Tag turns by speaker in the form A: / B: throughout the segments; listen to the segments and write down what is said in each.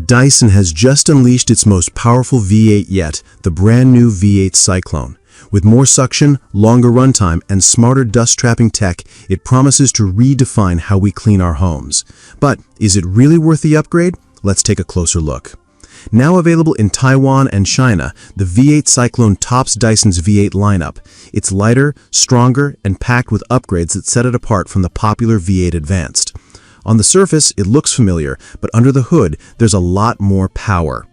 A: Dyson has just unleashed its most powerful V8 yet, the brand new V8 Cyclone. With more suction, longer runtime, and smarter dust-trapping tech, it promises to redefine how we clean our homes. But is it really worth the upgrade? Let's take a closer look. Now available in Taiwan and China, the V8 Cyclone tops Dyson's V8 lineup. It's lighter, stronger, and packed with upgrades that set it apart from the popular V8 Advanced. On the surface, it looks familiar, but under the hood, there's a lot more power.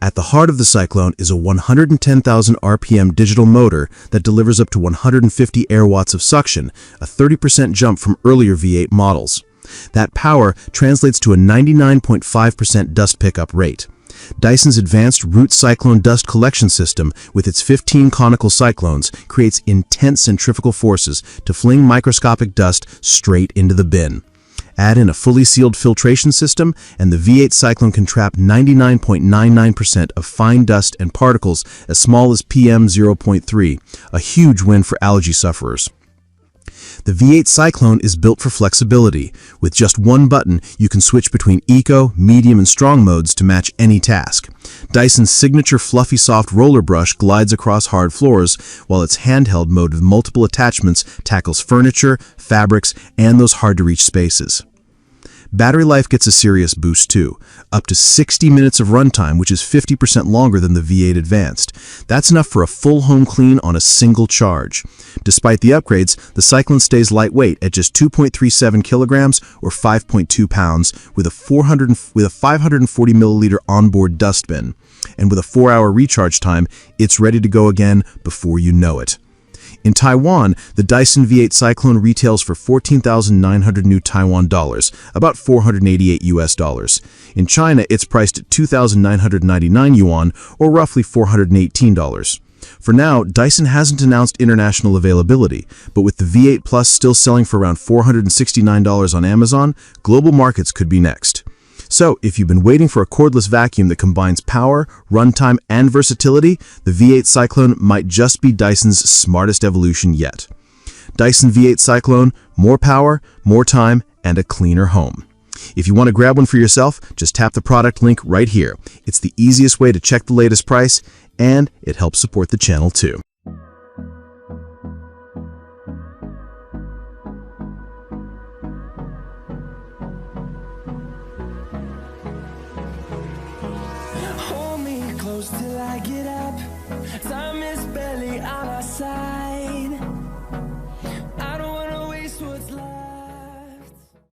A: At the heart of the Cyclone is a 110,000 RPM digital motor that delivers up to 150 air watts of suction, a 30% jump from earlier V8 models. That power translates to a 99.5% dust pickup rate. Dyson's advanced Root Cyclone dust collection system, with its 15 conical cyclones, creates intense centrifugal forces to fling microscopic dust straight into the bin. Add in a fully sealed filtration system, and the V8 Cyclone can trap 99.99% of fine dust and particles as small as PM0.3, a huge win for allergy sufferers. The V8 Cyclone is built for flexibility. With just one button, you can switch between eco, medium, and strong modes to match any task. Dyson's signature fluffy soft roller brush glides across hard floors, while its handheld mode with multiple attachments tackles furniture, fabrics, and those hard-to-reach spaces. Battery life gets a serious boost too, up to 60 minutes of runtime, which is 50% longer than the V8 Advanced. That's enough for a full home clean on a single charge. Despite the upgrades, the Cyclone stays lightweight at just 2.37 kilograms or 5.2 pounds with a 540 milliliter onboard dust bin. And with a 4-hour recharge time, it's ready to go again before you know it. In Taiwan, the Dyson V8 Cyclone retails for 14,900 new Taiwan dollars, about 488 US dollars. In China, it's priced at 2,999 yuan, or roughly $418. For now, Dyson hasn't announced international availability, but with the V8 Plus still selling for around $469 on Amazon, global markets could be next. So, if you've been waiting for a cordless vacuum that combines power, runtime, and versatility, the V8 Cyclone might just be Dyson's smartest evolution yet. Dyson V8 Cyclone, more power, more time, and a cleaner home. If you want to grab one for yourself, just tap the product link right here. It's the easiest way to check the latest price, and it helps support the channel too.
B: Till I get up, time is barely on our side.